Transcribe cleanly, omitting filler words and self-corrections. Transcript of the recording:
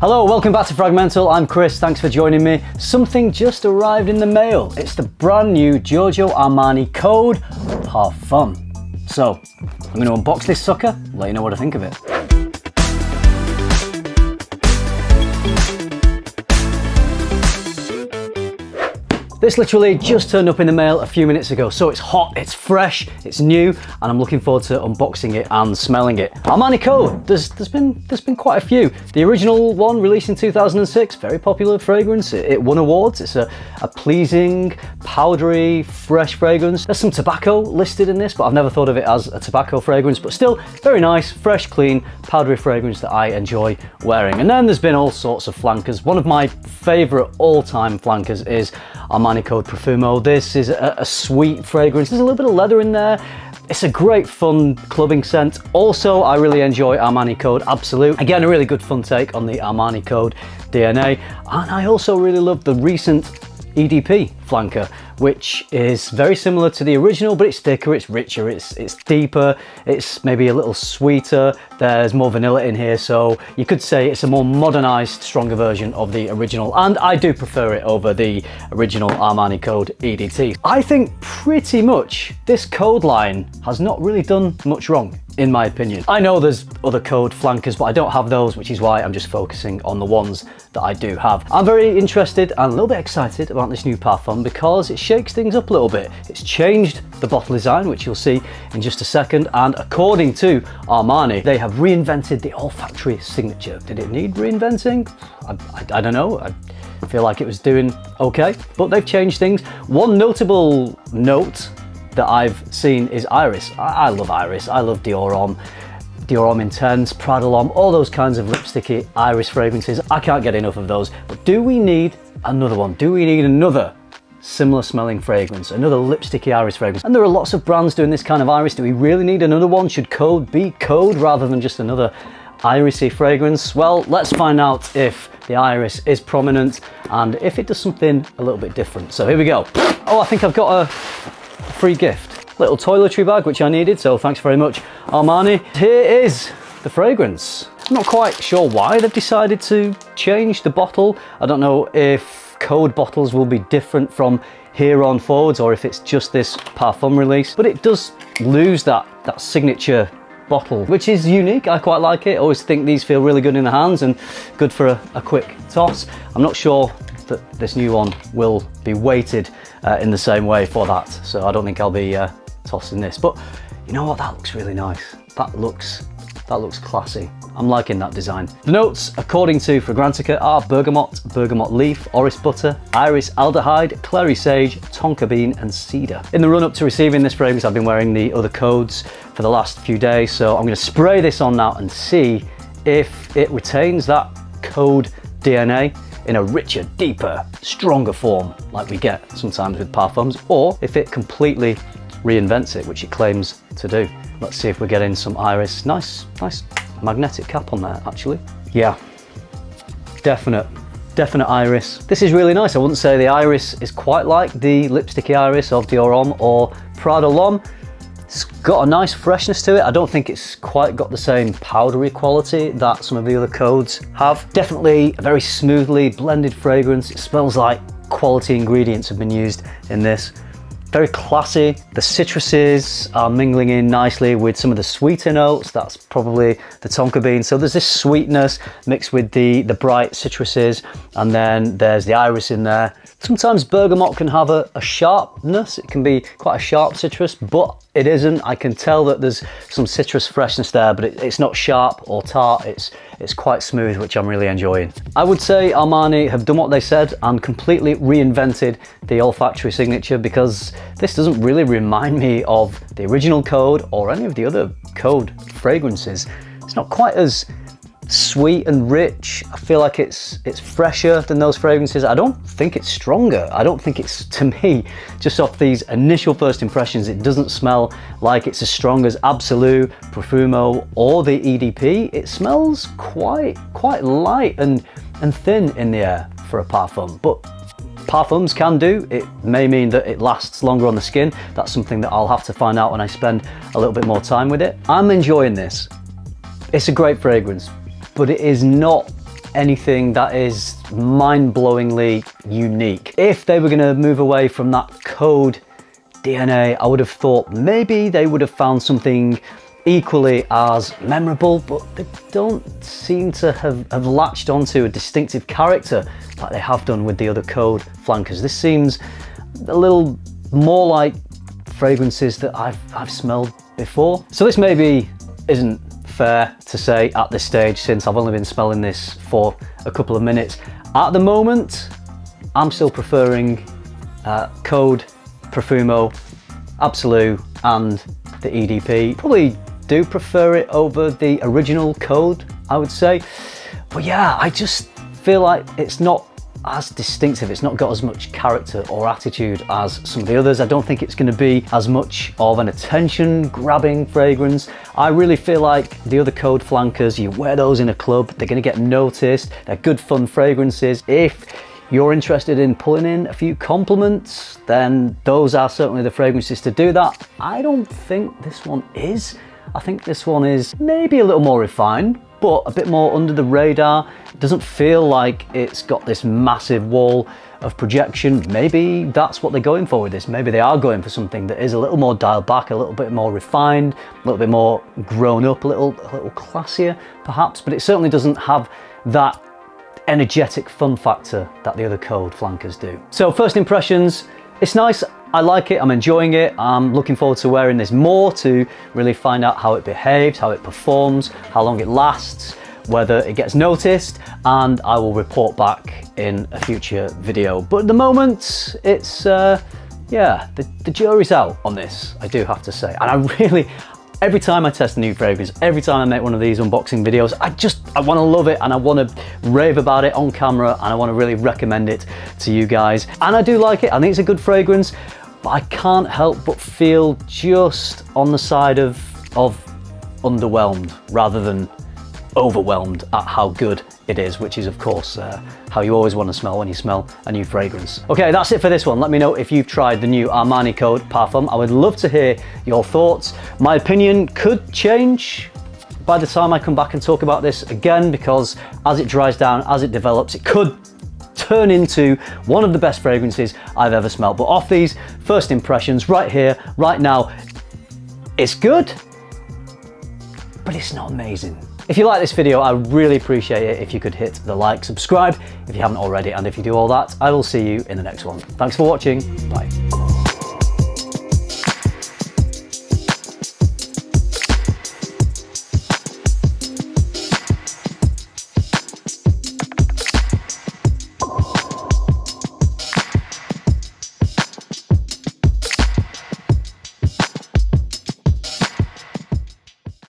Hello, welcome back to FRAG-MENTAL. I'm Chris, thanks for joining me. Something just arrived in the mail. It's the brand new Giorgio Armani Code Parfum. So, I'm going to unbox this sucker, let you know what I think of it. This literally just turned up in the mail a few minutes ago, so it's hot, it's fresh, it's new, and I'm looking forward to unboxing it and smelling it. Armani Code, there's been quite a few. The original one released in 2006, very popular fragrance. It won awards. It's a pleasing, powdery, fresh fragrance. There's some tobacco listed in this, but I've never thought of it as a tobacco fragrance, but still very nice, fresh, clean, powdery fragrance that I enjoy wearing. And then there's been all sorts of flankers. One of my favorite all-time flankers is Armani Code Parfum. This is a sweet fragrance. There's a little bit of leather in there. It's a great fun clubbing scent. Also, I really enjoy Armani Code Absolute. Again, a really good fun take on the Armani Code DNA. And I also really love the recent EDP flanker, which is very similar to the original, but it's thicker, it's richer, it's deeper, it's maybe a little sweeter. There's more vanilla in here, so you could say it's a more modernized, stronger version of the original, and I do prefer it over the original Armani Code EDT. I think pretty much this code line has not really done much wrong, in my opinion. I know there's other code flankers, but I don't have those, which is why I'm just focusing on the ones that I do have. I'm very interested and a little bit excited about this new parfum because it shakes things up a little bit. It's changed the bottle design, which you'll see in just a second, and according to Armani, they have reinvented the olfactory signature. Did it need reinventing? I don't know. I feel like it was doing okay, but they've changed things. One notable note that I've seen is Iris. I love Iris. I love Dior Homme Intense, Prada L'Homme, all those kinds of lipsticky Iris fragrances. I can't get enough of those. But do we need another one? Do we need another similar smelling fragrance, another lipsticky Iris fragrance? And there are lots of brands doing this kind of Iris. Do we really need another one? Should Code be Code rather than just another irisy fragrance? Well, let's find out if the Iris is prominent and if it does something a little bit different. So here we go. Oh, I think I've got a free gift. Little toiletry bag, which I needed, so thanks very much, Armani. Here is the fragrance. I'm not quite sure why they've decided to change the bottle. I don't know if Code bottles will be different from here on forwards or if it's just this parfum release, but it does lose that signature bottle, which is unique. I quite like it. I always think these feel really good in the hands and good for a quick toss. I'm not sure that this new one will be weighted in the same way for that, so I don't think I'll be tossing this, but you know what, that looks really nice. That looks classy. I'm liking that design. The notes, according to Fragrantica, are bergamot, bergamot leaf, orris butter, iris aldehyde, clary sage, tonka bean and cedar. In the run up to receiving this fragrance, I've been wearing the other codes for the last few days, so I'm going to spray this on now and see if it retains that code DNA in a richer, deeper, stronger form like we get sometimes with parfums, or if it completely reinvents it, which it claims to do. Let's see if we're getting some Iris. Nice magnetic cap on there, actually. Yeah, definite Iris. This is really nice. I wouldn't say the Iris is quite like the lipsticky Iris of Dior Homme or Prada L'Homme. It's got a nice freshness to it. I don't think it's quite got the same powdery quality that some of the other codes have. Definitely a very smoothly blended fragrance. It smells like quality ingredients have been used in this. Very classy. The citruses are mingling in nicely with some of the sweeter notes. That's probably the tonka bean. So there's this sweetness mixed with the bright citruses, and then there's the iris in there. Sometimes bergamot can have a sharpness. It can be quite a sharp citrus, but it isn't. I can tell that there's some citrus freshness there, but it's not sharp or tart. It's quite smooth, which I'm really enjoying. I would say Armani have done what they said and completely reinvented the olfactory signature, because this doesn't really remind me of the original Code or any of the other Code fragrances. It's not quite as sweet and rich. I feel like it's fresher than those fragrances. I don't think it's stronger. I don't think it's, to me, just off these initial first impressions, it doesn't smell like it's as strong as Absolute, Profumo or the EDP. It smells quite light and thin in the air for a parfum, but parfums can do. It may mean that it lasts longer on the skin. That's something that I'll have to find out when I spend a little bit more time with it. I'm enjoying this. It's a great fragrance, but it is not anything that is mind-blowingly unique. If they were gonna move away from that Code DNA, I would have thought maybe they would have found something equally as memorable, but they don't seem to have latched onto a distinctive character like they have done with the other Code flankers. This seems a little more like fragrances that I've smelled before. So this maybe isn't fair to say at this stage, since I've only been smelling this for a couple of minutes. At the moment, I'm still preferring Code Parfumo, Absolute and the EDP. Probably do prefer it over the original Code, I would say. But yeah, I just feel like it's not as distinctive. It's not got as much character or attitude as some of the others. I don't think it's going to be as much of an attention-grabbing fragrance. I really feel like the other Code flankers, you wear those in a club, they're going to get noticed. They're good fun fragrances. If you're interested in pulling in a few compliments, then those are certainly the fragrances to do that. I don't think this one is. I think this one is maybe a little more refined, but a bit more under the radar. It doesn't feel like it's got this massive wall of projection. Maybe that's what they're going for with this. Maybe they are going for something that is a little more dialed back, a little bit more refined, a little bit more grown up, a little classier perhaps, but it certainly doesn't have that energetic fun factor that the other Code flankers do. So first impressions, it's nice. I like it, I'm enjoying it. I'm looking forward to wearing this more to really find out how it behaves, how it performs, how long it lasts, whether it gets noticed, and I will report back in a future video. But at the moment, it's, yeah, the jury's out on this, I do have to say. And I really, every time I test a new fragrance, every time I make one of these unboxing videos, I want to love it and I want to rave about it on camera and I want to really recommend it to you guys. And I do like it, I think it's a good fragrance, but I can't help but feel just on the side of underwhelmed rather than overwhelmed at how good it is, which is of course how you always want to smell when you smell a new fragrance. Okay, that's it for this one. Let me know if you've tried the new Armani Code Parfum. I would love to hear your thoughts. My opinion could change by the time I come back and talk about this again, because as it dries down, as it develops, it could turn into one of the best fragrances I've ever smelled. But off these first impressions right here, right now, it's good, but it's not amazing. If you like this video, I would really appreciate it if you could hit the like, subscribe if you haven't already, and if you do all that, I will see you in the next one. Thanks for watching, bye.